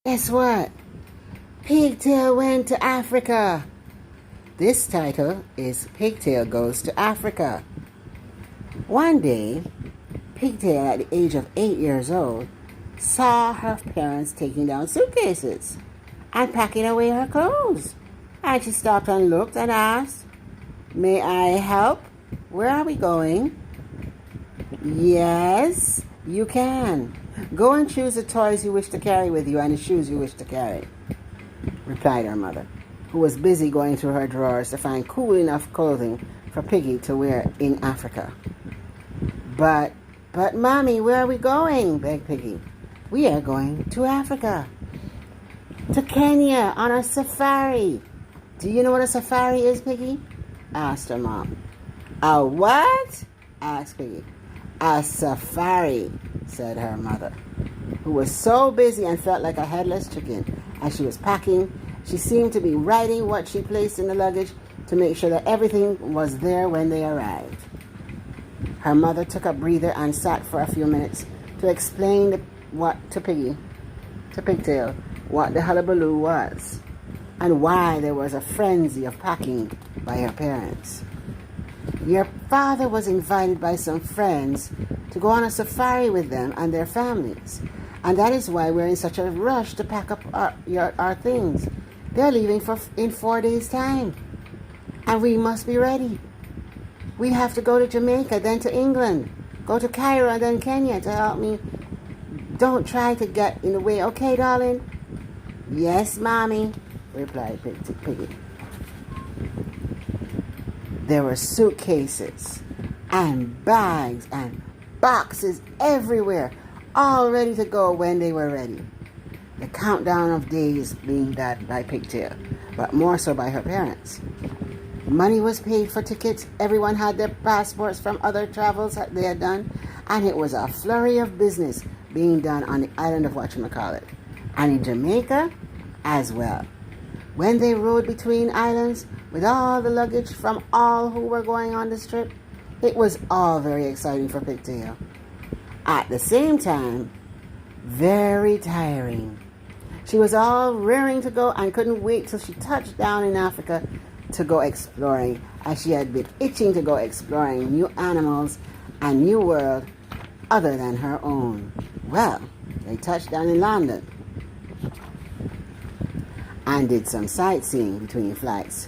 Guess what? Pigtail went to Africa. This title is Pigtail Goes to Africa. One day, Pigtail, at the age of 8 years old, saw her parents taking down suitcases and packing away her clothes. And she stopped and looked and asked, "May I help? Where are we going?" "Yes, you can. Go and choose the toys you wish to carry with you and the shoes you wish to carry," replied her mother, who was busy going through her drawers to find cool enough clothing for Piggy to wear in Africa. But Mommy, where are we going?" begged Piggy. "We are going to Africa. To Kenya on a safari." "Do you know what a safari is, Piggy?" asked her mom. "A what?" asked Piggy. "A safari," said her mother, who was so busy and felt like a headless chicken. As she was packing, she seemed to be writing what she placed in the luggage to make sure that everything was there when they arrived. Her mother took a breather and sat for a few minutes to explain to Pigtail, what the hullabaloo was and why there was a frenzy of packing by her parents. "Your father was invited by some friends to go on a safari with them and their families, and that is why we're in such a rush to pack up our things. They're leaving in 4 days' time, and we must be ready. We have to go to Jamaica, then to England, go to Cairo, and then Kenya to help me. Don't try to get in the way, okay, darling?" "Yes, Mommy," replied Piggy. There were suitcases and bags and boxes everywhere, all ready to go when they were ready. The countdown of days being done by Pigtail, but more so by her parents. Money was paid for tickets. Everyone had their passports from other travels that they had done, and it was a flurry of business being done on the island of whatchamacallit, and in Jamaica as well. When they rode between islands with all the luggage from all who were going on this trip, it was all very exciting for Pigtail. At the same time, very tiring. She was all rearing to go and couldn't wait till she touched down in Africa to go exploring, as she had been itching to go exploring new animals and new world other than her own. Well, they touched down in London and did some sightseeing between flights,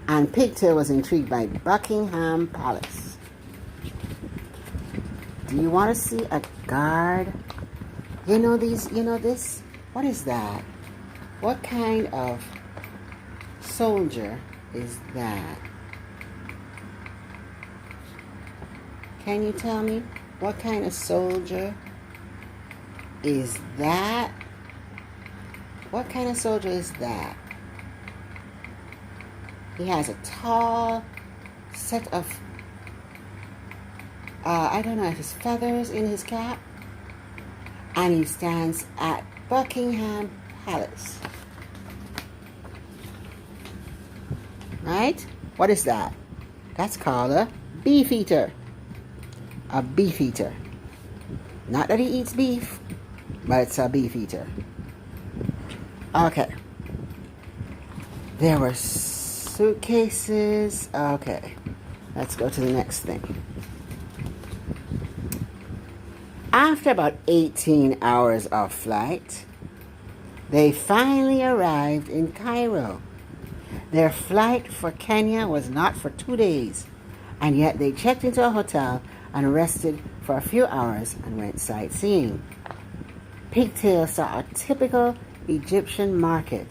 and Pigtail was intrigued by Buckingham Palace. Do you want to see a guard? You know this? What is that? What kind of soldier is that? Can you tell me what kind of soldier is that? What kind of soldier is that? He has a tall set of, I don't know if it's feathers in his cap, and he stands at Buckingham Palace. Right? What is that? That's called a Beefeater. A Beefeater. Not that he eats beef, but it's a Beefeater. Okay. There were suitcases. Okay. Let's go to the next thing. After about 18 hours of flight, they finally arrived in Cairo. Their flight for Kenya was not for 2 days, and yet they checked into a hotel and rested for a few hours and went sightseeing. Pigtail saw a typical Egyptian market,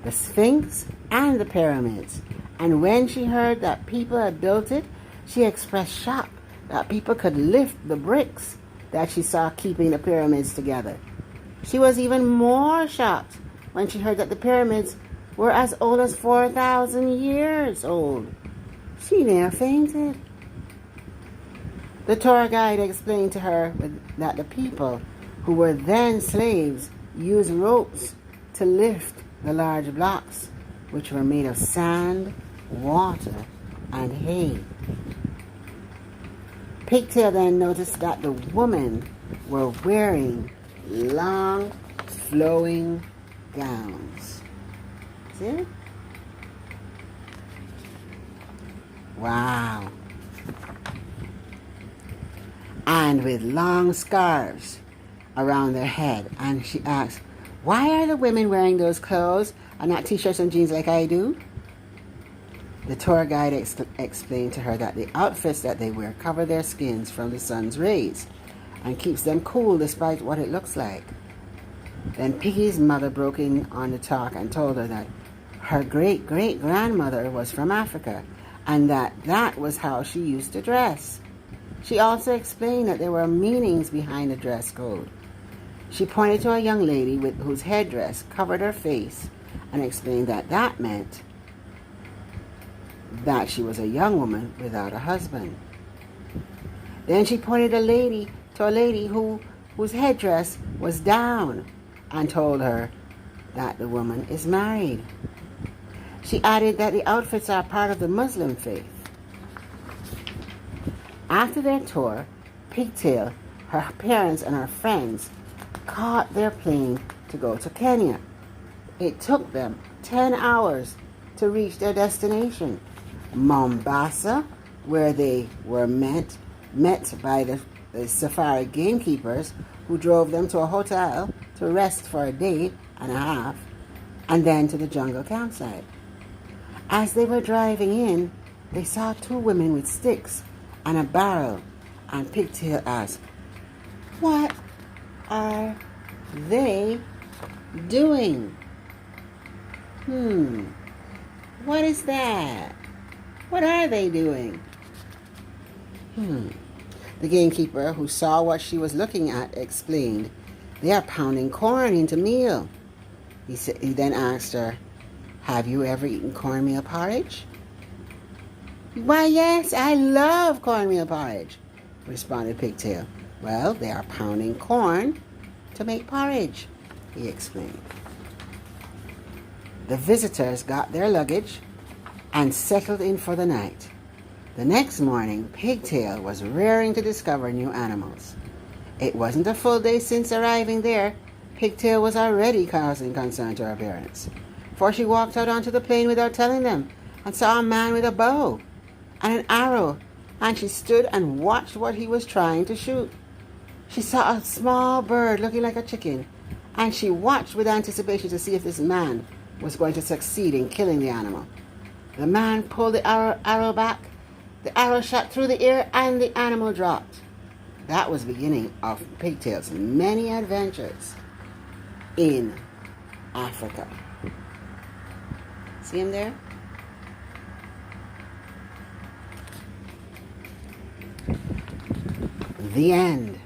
the Sphinx and the pyramids, and when she heard that people had built it, she expressed shock that people could lift the bricks that she saw keeping the pyramids together. She was even more shocked when she heard that the pyramids were as old as 4,000 years old. She near fainted. The tour guide explained to her that the people who were then slaves used ropes to lift the large blocks, which were made of sand, water, and hay. Pigtail then noticed that the women were wearing long, flowing gowns. See? Wow. And with long scarves around their head. And she asked, why are the women wearing those clothes and not t-shirts and jeans like I do? The tour guide explained to her that the outfits that they wear cover their skins from the sun's rays and keeps them cool despite what it looks like. Then Piggy's mother broke in on the talk and told her that her great-great-grandmother was from Africa and that was how she used to dress. She also explained that there were meanings behind the dress code. She pointed to a young lady whose headdress covered her face and explained that that meant that she was a young woman without a husband. Then she pointed to a lady whose headdress was down and told her that the woman is married. She added that the outfits are part of the Muslim faith. After their tour, Pigtail, her parents, and her friends caught their plane to go to Kenya. It took them 10 hours to reach their destination, Mombasa, where they were met by the safari gamekeepers who drove them to a hotel to rest for a day and a half, and then to the jungle campsite. As they were driving in, they saw two women with sticks and a barrel, and Pigtail asked, what are they doing? What is that? What are they doing? The gamekeeper, who saw what she was looking at, explained, they are pounding corn into meal. He then asked her, have you ever eaten cornmeal porridge? Why, yes, I love cornmeal porridge, responded Pigtail. Well, they are pounding corn to make porridge, he explained. The visitors got their luggage and settled in for the night. The next morning, Pigtail was raring to discover new animals. It wasn't a full day since arriving there. Pigtail was already causing concern to her parents, for she walked out onto the plain without telling them and saw a man with a bow and an arrow, and she stood and watched what he was trying to shoot. She saw a small bird looking like a chicken, and she watched with anticipation to see if this man was going to succeed in killing the animal. The man pulled the arrow back. The arrow shot through the ear, and the animal dropped. That was the beginning of Pigtail's many adventures in Africa. See him there? The end.